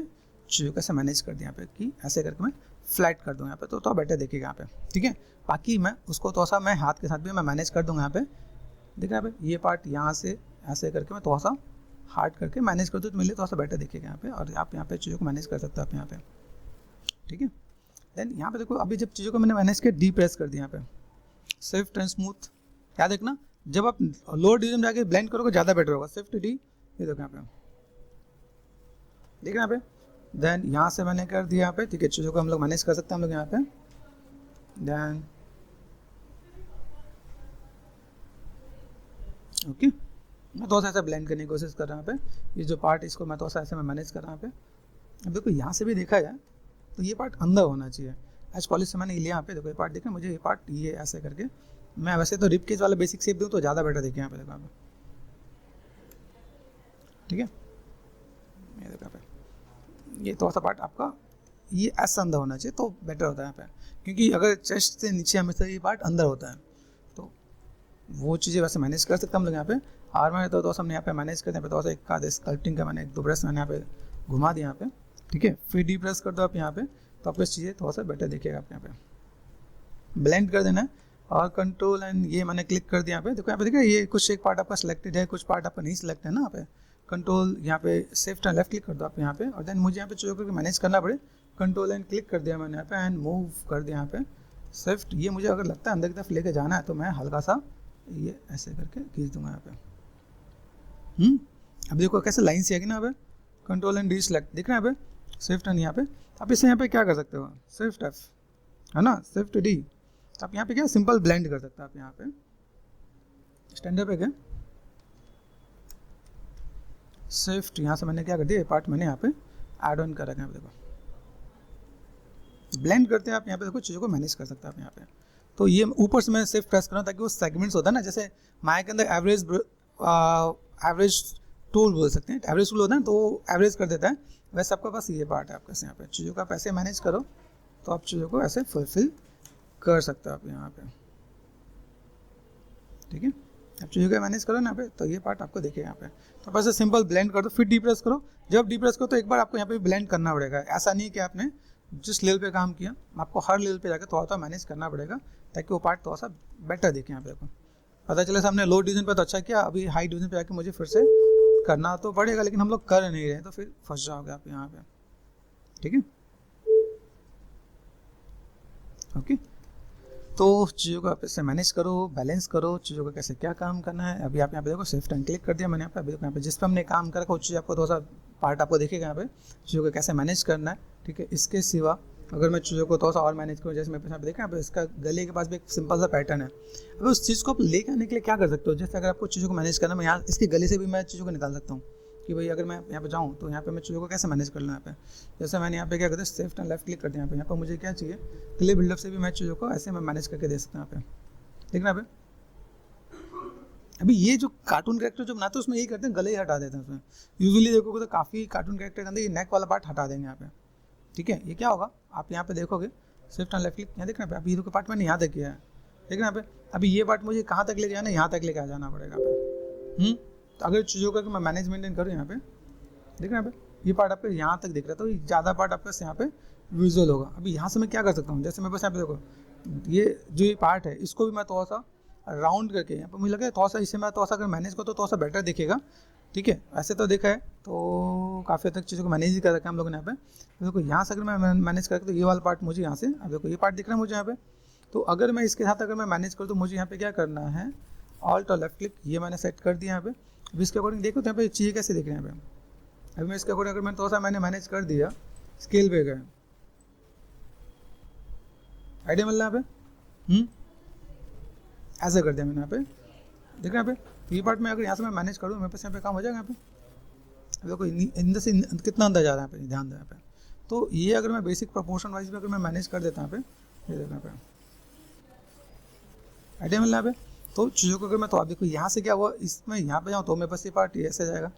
चीज़ों कैसे मैनेज कर दिया यहाँ पे कि ऐसे करके मैं फ्लैट कर दूँ यहाँ पे, तो बेटर देखिएगा यहाँ पे, ठीक है। बाकी मैं उसको थोड़ा सा मैं हाथ के साथ भी मैं मैनेज कर दूँगा यहाँ पे, देख रहे हैं यहाँ पे, ये पार्ट यहाँ से ऐसे करके मैं थोड़ा सा हार्ड करके मैनेज कर दूँ तो मेरे थोड़ा सा बेटर देखिएगा यहाँ पे। और आप यहाँ पे चीज़ों को मैनेज कर सकते हो आप यहाँ पे, ठीक है। देन यहाँ पे देखो अभी जब चीज़ों को मैंने मैनेज किया, डी प्रेस कर दिया यहाँ पे, स्विफ्ट एंड स्मूथ। याद रखना जब आप लोअर डिवीजन में जाके ब्लेंड करोगे ज़्यादा बेटर होगा। स्विफ्ट डी, ये देखो यहाँ पे, देख रहे हैं यहाँ पे। देन यहाँ से मैंने कर दिया यहाँ पे, ठीक है। चीज़ों को हम लोग मैनेज कर सकते हैं हम लोग यहाँ पे। देन ओके, मैं थोड़ा सा ऐसा ब्लेंड करने की कोशिश कर रहा हूँ यहाँ पे। ये जो पार्ट इसको मैं थोड़ा सा ऐसे मैं मैनेज कर रहा हूँ यहाँ पे। अब देखो यहाँ से भी देखा जाए तो ये पार्ट अंदर होना चाहिए। एज पॉलिश से मैंने लिया यहाँ पे, देखो ये पार्ट देखा मुझे, ये पार्ट ये ऐसे करके मैं वैसे तो रिप केज वाला बेसिक शेप दूँ तो ज़्यादा बेटर देखिए यहाँ पे, देखो यहाँ पे, ठीक है। ये देखो यहाँ पे, ये थोड़ा सा पार्ट आपका ये ऐसा अंदर होना चाहिए तो बेटर होता है यहाँ पे, क्योंकि अगर चेस्ट से नीचे हमेशा ये पार्ट अंदर होता है तो वो चीज़ें वैसे मैनेज कर सकते हैं हम लोग यहाँ पे। और मैंने तो हमने यहाँ पे मैनेज कर दिया, थोड़ा सा एक आध स्कल्पटिंग का मैंने 1-2 ब्रश मैंने यहाँ पे घुमा दिया यहाँ पे, ठीक है। फिर डी प्रेस कर दो आप यहाँ पे, तो आपको चीज़ें थोड़ा सा बेटर देखिएगा आप यहाँ पे। ब्लेंड कर देना है और कंट्रोल एंड ये मैंने क्लिक कर दिया यहाँ पे, देखो यहाँ पे देखिए ये कुछ एक पार्ट आपका सिलेक्टेड है, कुछ पार्ट आपका नहीं सिलेक्ट है ना। यहाँ पे कंट्रोल यहाँ पे शिफ्ट एंड लेफ्ट क्लिक कर दो आप यहाँ पे, और देन मुझे यहाँ पे चीज़ों को मैनेज करना पड़े, कंट्रोल एंड क्लिक कर दिया मैंने यहाँ पे एंड मूव कर दिया यहाँ पे शिफ्ट। ये मुझे अगर लगता है अंदर की तरफ लेके जाना है तो मैं हल्का सा ये ऐसे करके खींच दूंगा यहाँ पे। अब देखो कैसे लाइन से आएगी ना। यहाँ पे कंट्रोल एंड डी सिलेक्ट दिख रहा है यहाँ पे, शिफ्ट एंड यहाँ पे आप इससे यहाँ पे क्या कर सकते हो, शिफ्ट एफ है ना, शिफ्ट डी। तो आप यहाँ पे क्या सिंपल ब्लेंड कर सकते हो आप यहाँ पे। स्टैंडर्ड पे गए, शिफ्ट यहाँ से मैंने क्या कर दिया, पार्ट मैंने यहाँ पे ऐड ऑन कर रखा है। देखो ब्लेंड करते हैं आप यहाँ पे, देखो चीज़ों को मैनेज कर सकते हैं आप यहाँ पे। तो ये ऊपर से मैं शिफ्ट प्रेस कर रहा हूँ ताकि वो सेगमेंट्स होता है ना, जैसे माया के अंदर एवरेज टूल बोल सकते हैं, एवरेज टूल होता है ना, तो एवरेज कर देता है। वैसे आपके पास ये पार्ट है आपके यहाँ पे, चीज़ों का आप ऐसे मैनेज करो तो आप चीज़ों को ऐसे फुलफिल कर सकते हो आप यहाँ पे, ठीक है। आप चीज़ों का मैनेज करो ना यहाँ पे, तो ये पार्ट आपको देखिए यहाँ पे। तो आप ऐसे सिंपल ब्लेंड कर दो, फिर डी प्रेस करो। जब डी प्रेस करो तो एक बार आपको यहाँ पे ब्लेंड करना पड़ेगा। ऐसा नहीं कि आपने जिस लेवल पे काम किया, आपको हर लेवल पे जाकर थोड़ा सा मैनेज करना पड़ेगा ताकि वो पार्ट थोड़ा सा बेटर दिखे यहाँ पे। देखो पता चला हमने लो डिवीजन पे तो अच्छा किया, अभी हाई डिवीजन पे जाके मुझे फिर से करना तो पड़ेगा, लेकिन हम लोग कर नहीं रहे तो फिर फंस जाओगे आप यहाँ पे, ठीक है। ओके, तो चीज़ों को आप इससे मैनेज करो, बैलेंस करो, चीज़ों का कैसे क्या काम करना है। अभी आप यहाँ पे देखो शिफ्ट एंड क्लिक कर दिया मैंने यहाँ पे। अभी देखो यहाँ पे जिस पे हमने काम करा वो चीज़ आपको थोड़ा सा पार्ट आपको देखेगा यहाँ पे, चीज़ों को कैसे मैनेज करना है, ठीक है। इसके सिवा अगर मैं चीज़ों को थोड़ा सा और मैनेज करूँ, जैसे मेरे पास यहाँ पे देखा, यहाँ पे इसका गले के पास भी एक सिंपल सा पैटर्न है। अब उस चीज़ को आप लेके आने के लिए क्या कर सकते हो, जैसे अगर आपको चीज़ों को मैनेज करना, मैं यहाँ इसके गले से भी मैं चीज़ों को निकाल सकता हूँ कि भाई अगर मैं यहाँ पे जाऊँ तो यहाँ पे मैं चीज़ों को कैसे मैनेज कर लूँ। यहाँ पे जैसे मैंने यहाँ पे क्या करता है, शिफ्ट एंड लेफ्ट क्लिक करते हैं। यहाँ पे मुझे क्या चाहिए, क्ले बिल्डअप से भी मैं चीज़ों को ऐसे मैं मैनेज करके दे सकता हूँ। यहाँ पे देखना यहाँ पे अभी ये जो कार्टून कैरेक्टर जो बनाते हैं उसमें यही करते हैं, गले ही हटा देते हैं उसमें। यूजुअली देखोगे तो काफ़ी कार्टून कैरेक्टर के अंदर ये नेक वाला पार्ट हटा देंगे यहाँ पे। ठीक है, ये क्या होगा, आप यहाँ पे देखोगे शिफ्ट एंड लेफ्ट क्लिक, यहाँ देखना पे आप हीरो के पार्ट मैंने यहाँ तक किया है, देखना यहाँ पे। अभी ये पार्ट मुझे कहाँ तक लेके जाना है, यहाँ तक लेके आ जाना पड़ेगा यहाँ पे। तो अगर चीज़ों का मैं मैनेज मेंटेन करूँ यहाँ पे, देखना यहाँ पे ये पार्ट आपको यहाँ तक दिख रहा था, तो ज़्यादा पार्ट आपके यहाँ पे विजुअल होगा। अभी यहाँ से मैं क्या कर सकता हूँ, जैसे मेरे पास यहाँ पे देखो ये जो ये पार्ट है इसको भी मैं थोड़ा सा राउंड करके यहाँ पे मुझे लगा थोड़ा सा इसे मैं थोड़ा सा अगर मैनेज करो तो थोड़ा सा बेटर दिखेगा। ठीक है, ऐसे तो देखा है तो काफ़ी हद तक चीज़ों को मैनेज ही कर रखा है हम लोगों ने यहाँ पे। तो देखो यहाँ से अगर मैं मैनेज करके तो ये वाला पार्ट मुझे यहाँ से, अब देखो ये पार्ट दिख रहा है मुझे यहाँ पे। तो अगर मैं इसके साथ अगर मैं मैनेज करूँ तो मुझे यहाँ पे क्या करना है, ऑल्ट और लेफ्ट क्लिक ये मैंने सेट कर दिया यहाँ पे। अब इसके अकॉर्डिंग देखो तो यहाँ पे चीज़ें कैसे दिख रहे हैं यहाँ पे। अभी मैं इसके अकॉर्डिंग अगर मैं थोड़ा सा मैंने मैनेज कर दिया, स्केल पे गए, आइडिया मिल रहा है यहाँ पे। ऐसे कर दिया मैंने यहाँ पे, देख रहे हैं यहाँ पे। ये पार्ट में अगर यहाँ से मैं मैनेज करूँ मेरे पास यहाँ पे काम हो जाएगा यहाँ पे। देखो अंदर से कितना अंदर जा रहा है यहाँ पे, ध्यान दें यहाँ पे। तो ये अगर मैं बेसिक प्रोपोर्शन वाइज भी अगर मैं मैनेज कर देता हूँ यहाँ पे, ये देखो यहाँ पे आइडिया मिल रहा है यहाँ पे। तो चीज़ों को अगर मैं, तो आप देखो यहाँ से क्या हुआ, इसमें यहाँ पे जाऊँ तो मेरे पास ये पार्ट ऐसे जाएगा,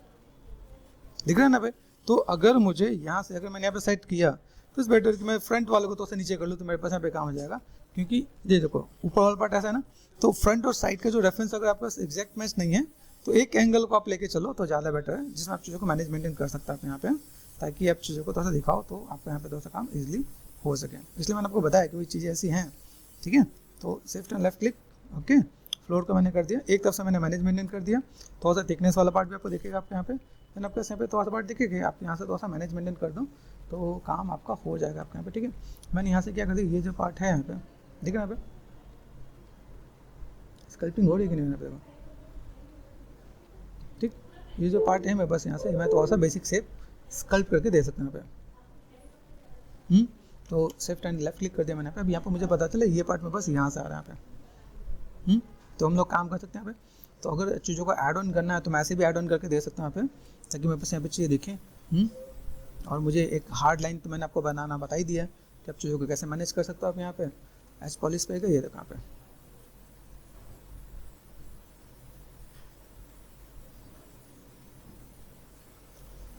दिख रहा है ना पे। तो अगर मुझे यहाँ से अगर मैंने यहाँ पे सेट किया तो इस बेटर कि मैं फ्रंट वाले को तो से नीचे कर लूँ तो मेरे पास यहाँ पे काम हो जाएगा। क्योंकि ये देखो ऊपर वाला पार्ट ऐसा है ना, तो फ्रंट और साइड का जो रेफरेंस अगर आपके पास एग्जैक्ट मैच नहीं है तो एक एंगल को आप लेके चलो तो ज़्यादा बेटर है, जिसमें आप चीज़ों को मैनेज मेंटेन कर सकते हैं आप यहाँ पे, ताकि आप चीज़ों को थोड़ा सा दिखाओ तो आपको यहाँ पे थोड़ा सा काम ईजिली हो सके। इसलिए मैंने आपको बताया कि वो चीज़ें ऐसी हैं। ठीक है, तो shift and left click, okay, floor का मैंने कर दिया, एक तरफ से मैंने मैनेज मेंटेन कर दिया। थोड़ा सा थिकनेस वाला पार्ट भी आपको दिखेगा आपके यहाँ पे, देन आपके यहाँ पे थोड़ा सा पार्ट दिखेगा, आप यहाँ से थोड़ा सा मैनेज मेंटेन कर दो तो काम आपका हो जाएगा आपके यहाँ पे। ठीक है, मैंने यहाँ से क्या कर दिया, ये जो पार्ट है यहाँ पे दिख रहा है यहाँ पे, स्कल्पिंग हो रही है कि नहीं यहाँ पे। ठीक, ये जो पार्ट है मैं बस यहाँ से मैं थोड़ा सा बेसिक शेप स्कल्प करके दे सकता हूँ यहाँ पे। तो शिफ्ट एंड लेफ्ट क्लिक कर दिया मैंने यहाँ पे। अब यहाँ पे मुझे पता चला ये पार्ट में बस यहाँ से आ रहा है यहाँ पे। तो हम लोग काम कर सकते हैं यहाँ पे। तो अगर चीज़ों को ऐड ऑन करना है तो मैं ऐसे भी ऐड ऑन करके दे सकता हूँ यहाँ पे, ताकि मेरे पास यहाँ पे चीज़ें दिखें। और मुझे एक हार्ड लाइन तो मैंने आपको बनाना बता ही दिया कि आप चीज़ों को कैसे मैनेज कर सकते हो। आप यहाँ पे एज पॉलिश पे गए, ये देखो यहाँ पे,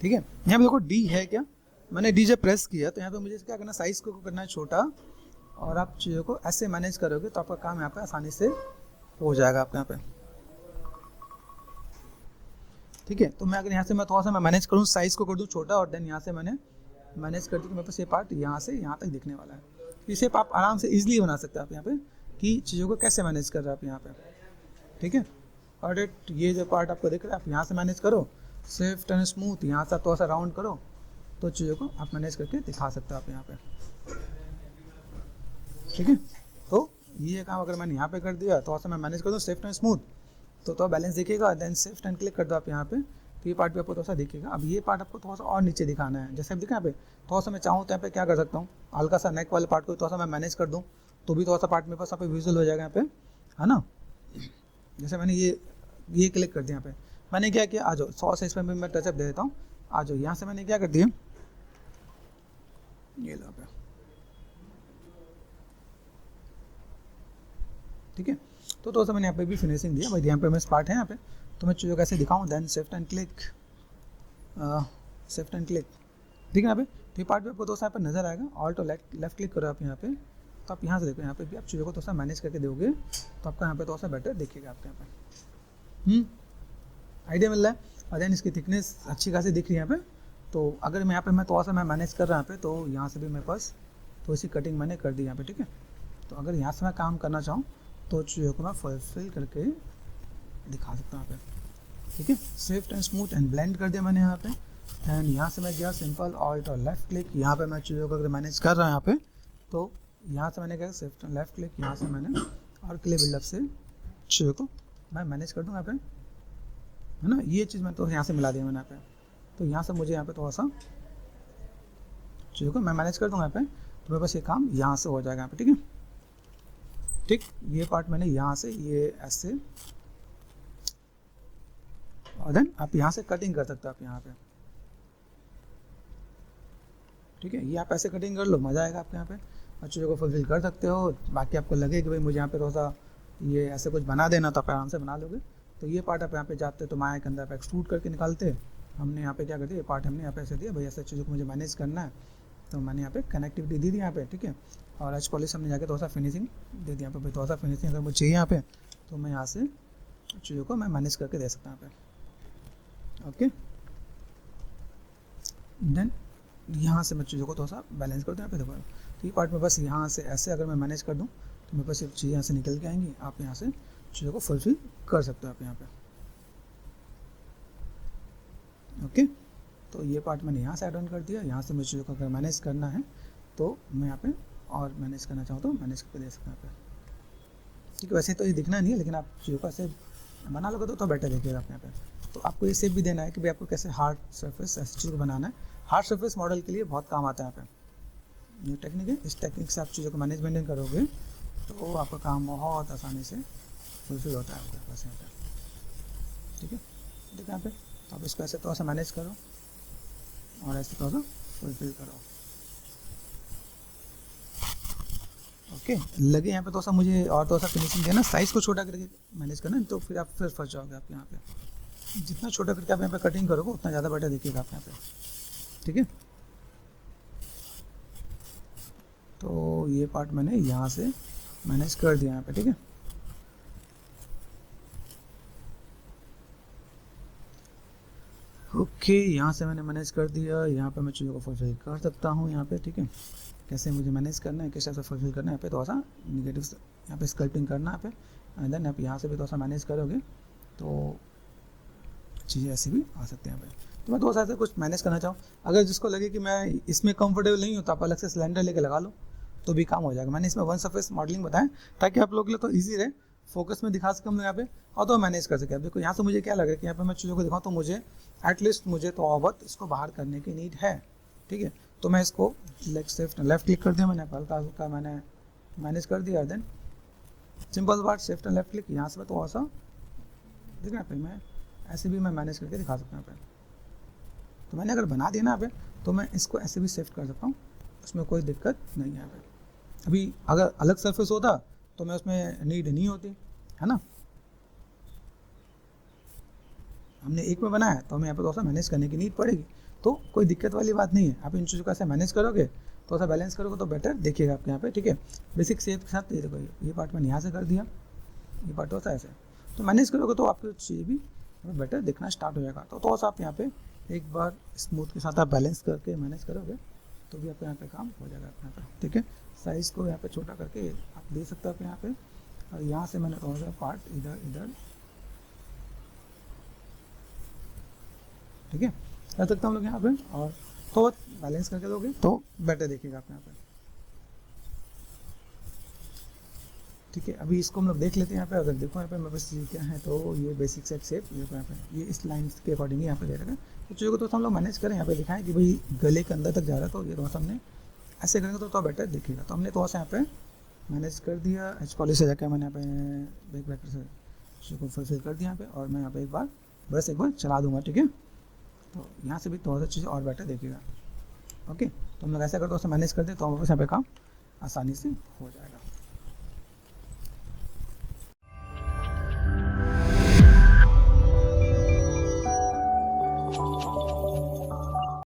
ठीक है। यहाँ पे देखो डी है क्या, मैंने डी जब प्रेस किया तो यहाँ पे मुझे क्या करना, साइज को करना है छोटा, और आप चीज़ों को ऐसे मैनेज करोगे तो आपका काम यहाँ पे आसानी से हो जाएगा आपके यहाँ पे। ठीक है, तो मैं अगर यहाँ से मैं थोड़ा सा मैं मैनेज करूँ, साइज़ को कर दूँ छोटा, और देन यहाँ से मैंने मैनेज कर दी तो मेरे पास ये पार्ट यहाँ से यहाँ तक दिखने वाला है। इसे आप आराम से इजीली बना सकते हैं आप यहाँ पे कि चीज़ों को कैसे मैनेज कर रहे हैं आप यहाँ पे। ठीक है, और ये जो पार्ट आपको दिख रहा है आप यहाँ से मैनेज करो, स्विफ्ट एंड स्मूथ, यहाँ से आप थोड़ा सा राउंड करो तो चीज़ों को आप मैनेज करके दिखा सकते हो आप यहाँ पे। ठीक है, तो ये काम अगर मैंने यहाँ पे कर दिया, थोड़ा सा मैं मैनेज कर दूँ स्विफ्ट एंड स्मूथ तो बैलेंस दिखेगा। देन शिफ्ट एंड क्लिक कर दो आप यहाँ पे, तो ये पार्ट भी आपको थोड़ा सा दिखेगा। अब ये पार्ट आपको थोड़ा सा और नीचे दिखाना है, जैसे आप दिखा यहाँ पे थोड़ा सा मैं चाहूँ तो यहाँ पे क्या कर सकता हूँ, हल्का सा नेक वाले पार्ट को थोड़ा सा मैं मैनेज कर दूँ तो भी थोड़ा सा पार्ट मेरे पास यहाँ पे विजुअल हो जाएगा यहाँ पे, है ना। जैसे मैंने ये क्लिक कर दिया यहाँ पे, मैंने क्या किया, आ जाओ 100 से इसमें मैं टचअप दे देता हूँ, आ जाओ यहाँ से मैंने क्या कर दिया, ये लो पे, ठीक है। तो थोड़ा सा मैंने यहाँ पे भी फिनिशिंग दिया भाई, यहाँ पे मेरे पार्ट है यहाँ पे, तो मैं चीज़ों कैसे दिखाऊँ, then shift and click, shift and click, ठीक है। यहाँ पे तो ये पार्ट भी आपको दोस्तों यहाँ पे नजर आएगा। ऑल्ट और लेफ्ट क्लिक करो आप यहाँ पे, तो आप यहाँ से देखो, यहाँ पे भी आप चीज़ों को थोड़ा सा मैनेज करके दोगे तो आपका यहाँ पे थोड़ा सा बेटर दिखेगा आपके यहाँ पे। आइडिया मिल रहा है। और देन इसकी थिकनेस अच्छी खासी दिख रही है यहाँ पे, तो अगर मैं यहाँ पे मैं थोड़ा सा मैं मैनेज कर रहा यहाँ पे, तो यहाँ से भी मेरे पास तो इसी कटिंग मैंने कर दी यहाँ पे, ठीक है। तो अगर यहाँ से मैं काम करना चाहूँ तो चीज़ों को मैं फुलफिल करके दिखा सकता हूँ यहाँ पे, ठीक है। Swift and smooth and blend कर दिया मैंने यहाँ पे, एंड यहाँ से मैं गया सिंपल ऑल्ट और लेफ्ट क्लिक, यहाँ पे मैं चीज़ों को अगर मैनेज कर रहा हूँ यहाँ पे, तो यहाँ से मैंने क्या शिफ्ट एंड लेफ्ट क्लिक, यहाँ से मैंने और क्ले बिल्डअप से चीज़ों को मैं मैनेज कर दूँ यहाँ पे, है ना। ये चीज़ मैं तो यहाँ से मिला दिया मैंने यहाँ पे, तो यहाँ से मुझे यहाँ पे थोड़ा सा चीज़ों को मैं मैनेज कर दूँगा यहाँ पे। तो मेरे पास ये काम यहाँ से हो जाएगा यहाँ पे, ठीक है। ठीक, ये पार्ट मैंने यहाँ से ये ऐसे, और देन आप यहाँ से कटिंग कर सकते हो आप यहाँ पे, ठीक है। ये आप ऐसे कटिंग कर लो, मज़ा आएगा आपके यहाँ पे, और चीज़ों को फुलफिल कर सकते हो। बाकी आपको लगे कि भाई मुझे यहाँ पे थोड़ा सा ये ऐसे कुछ बना देना, तो आप आराम से बना लोगे। तो ये पार्ट आप यहाँ पे जाते तो माया के अंदर आप एक्सट्रूड करके निकालते। हमने यहाँ पे क्या कर दिया, ये पार्ट हमने यहाँ पे ऐसे दिया, भाई ऐसे चीज़ों को मुझे मैनेज करना है, तो मैंने यहाँ पे कनेक्टिविटी दी थी यहाँ पे, ठीक है। और एच पॉलिश हमने जाके थोड़ा सा फिनिशिंग दे दिया यहाँ पे, भाई थोड़ा सा फिनिशिंग अगर मुझे चाहिए यहाँ पे, तो मैं यहाँ से चीज़ों को मैं मैनेज करके दे सकता हूँ यहाँ पे, ओके। देन यहाँ से मैं चीज़ों को थोड़ा सा बैलेंस कर दूँ यहाँ पे, देखो तो ये पार्ट में बस यहाँ से ऐसे अगर मैं मैनेज कर दूँ तो मेरे पास ये चीज़ें यहाँ से निकल के आएंगी, आप यहाँ से चीज़ों को फुलफिल कर सकते हो आप यहाँ पे, ओके। तो ये पार्ट मैंने यहाँ से ऐड ऑन कर दिया। यहाँ से मुझे चीज़ों को अगर मैनेज करना है तो मैं यहाँ पे और मैनेज करना चाहूँ तो मैनेज करके दे सकता हूँ यहाँ पे, ठीक है। वैसे तो ये दिखना नहीं है, लेकिन आप चीज़ों को ऐसे बना लोगे तो बेटर दिखेगा आप यहाँ पे। तो आपको ये शेप भी देना है कि भाई आपको कैसे हार्ड सरफेस ऐसी चीज़ को बनाना है। हार्ड सरफेस मॉडल के लिए बहुत काम आता है यहाँ पे, ये टेक्निक है। इस टेक्निक से आप चीज़ों को मैनेजमेंट करोगे तो आपका काम बहुत आसानी से फुलफिल होता है आपके पास यहाँ पे, ठीक है। देखिए यहाँ पे तो आप इसको ऐसे थोड़ा सा मैनेज करो और ऐसे थोड़ा सा फुलफिल करो, ओके। लगे यहाँ पे थोड़ा सा मुझे और थोड़ा सा फिनिशिंग देना, साइज़ को छोटा करके मैनेज करना, तो फिर आप फिर फंस जाओगे आप यहाँ पे। जितना छोटा करके आप यहाँ पे कटिंग करोगे उतना ज़्यादा बेटर दिखेगा आप यहाँ पे, ठीक है। तो ये पार्ट मैंने यहाँ से मैनेज कर दिया यहाँ पे, ठीक है। ओके, यहाँ से मैंने मैनेज कर दिया। यहाँ पे मैं चीज़ों को फुलफिल कर सकता हूँ यहाँ पे, ठीक है। कैसे मुझे मैनेज करना है, किस टाइप से फुलफिल करना है, यहाँ पे थोड़ा सा निगेटिव यहाँ पे स्कल्पिंग करना है यहाँ पे, एंड देन आप यहाँ से भी थोड़ा सा मैनेज करोगे तो चीज़ें ऐसी भी आ सकती हैं यहाँ पे। तो मैं थोड़ा सा ऐसे कुछ मैनेज करना चाहूँ, अगर जिसको लगे कि मैं इसमें कंफर्टेबल नहीं हूँ तो आप अलग से सिलेंडर लेके लगा लो तो भी काम हो जाएगा। मैंने इसमें वन सरफेस मॉडलिंग बताया ताकि आप लोग के लिए तो ईजी रहे, फोकस में दिखा सके हम यहाँ पे और तो मैनेज कर सके। अब देखो यहाँ से मुझे क्या लग रहा है कि यहाँ पे मैं चीज़ों को दिखाऊँ तो मुझे एटलीस्ट मुझे तो बहुत इसको बाहर करने की नीड है, ठीक है। तो मैं इसको लेफ्ट क्लिक कर दिया मैंने, हल्का हल्का मैंने मैनेज कर दिया। देन सिंपल बात, शिफ्ट एंड लेफ्ट क्लिक, यहाँ से मैं थोड़ा सा देखना पे मैं ऐसे भी मैं मैनेज करके दिखा सकता हूँ यहाँ पे। तो मैंने अगर बना दिया ना यहाँ पे तो मैं इसको ऐसे भी शिफ्ट कर सकता हूँ, उसमें कोई दिक्कत नहीं है यहाँ पे। अभी अगर अलग सरफेस होता तो मैं उसमें नीड नहीं होती, है ना। हमने एक में बनाया तो हमें यहाँ पे थोड़ा सा मैनेज करने की नीड पड़ेगी, तो कोई दिक्कत वाली बात नहीं है। आप इन चीज़ों को ऐसे मैनेज करोगे थोड़ा सा बैलेंस करोगे तो बेटर देखिएगा आपके यहाँ पे, ठीक है। बेसिक शेप के साथ ये देखो, ये पार्ट मैंने यहाँ से कर दिया, ये पार्ट होता है ऐसे, तो मैनेज करोगे तो आपकी चीज़ भी बेटर दिखना स्टार्ट हो जाएगा। तो थोड़ा सा आप यहाँ पे एक बार स्मूथ के साथ आप बैलेंस करके मैनेज करोगे तो भी आपके यहाँ पे काम हो जाएगा आपके यहाँ पे, ठीक है। साइज़ को यहाँ पे छोटा करके आप दे सकते हो आप यहाँ पे, और यहाँ से मैंने थोड़ा सा पार्ट इधर ठीक है कर सकता हूँ लोग यहाँ पे, और तो बैलेंस करके दोगे तो बेटर देखिएगा आप यहाँ पे, ठीक है। अभी इसको हम लोग देख लेते हैं यहाँ पे। अगर देखो यहाँ पे मेरे पास क्या है, तो ये बेसिक सेट शेप देखो यहाँ पे, ये इस लाइन के अकॉर्डिंग यहाँ पे दे रखा है। तो चीज़ों को तो हम लोग मैनेज करें, यहाँ पे दिखाएं कि भाई गले के अंदर तक जा रहा है, तो ये थोड़ा सा हमने ऐसे करेंगे तो बेटर दिखेगा। तो हमने थोड़ा सा यहाँ पे मैनेज कर दिया। एच पॉलिश से जाकर मैंने यहाँ पे बैक बैटर से चीज़ों को फुलफिल कर दिया यहाँ पे, और मैं यहाँ पे एक बार बस एक बार चला दूँगा, ठीक है। तो यहाँ से भी थोड़ा सा चीज़ और बेटर देखिएगा, ओके। तो हम लोग ऐसा करते हैं, मैनेज कर दें तो हमारे पास यहाँ पे काम आसानी से हो जाएगा।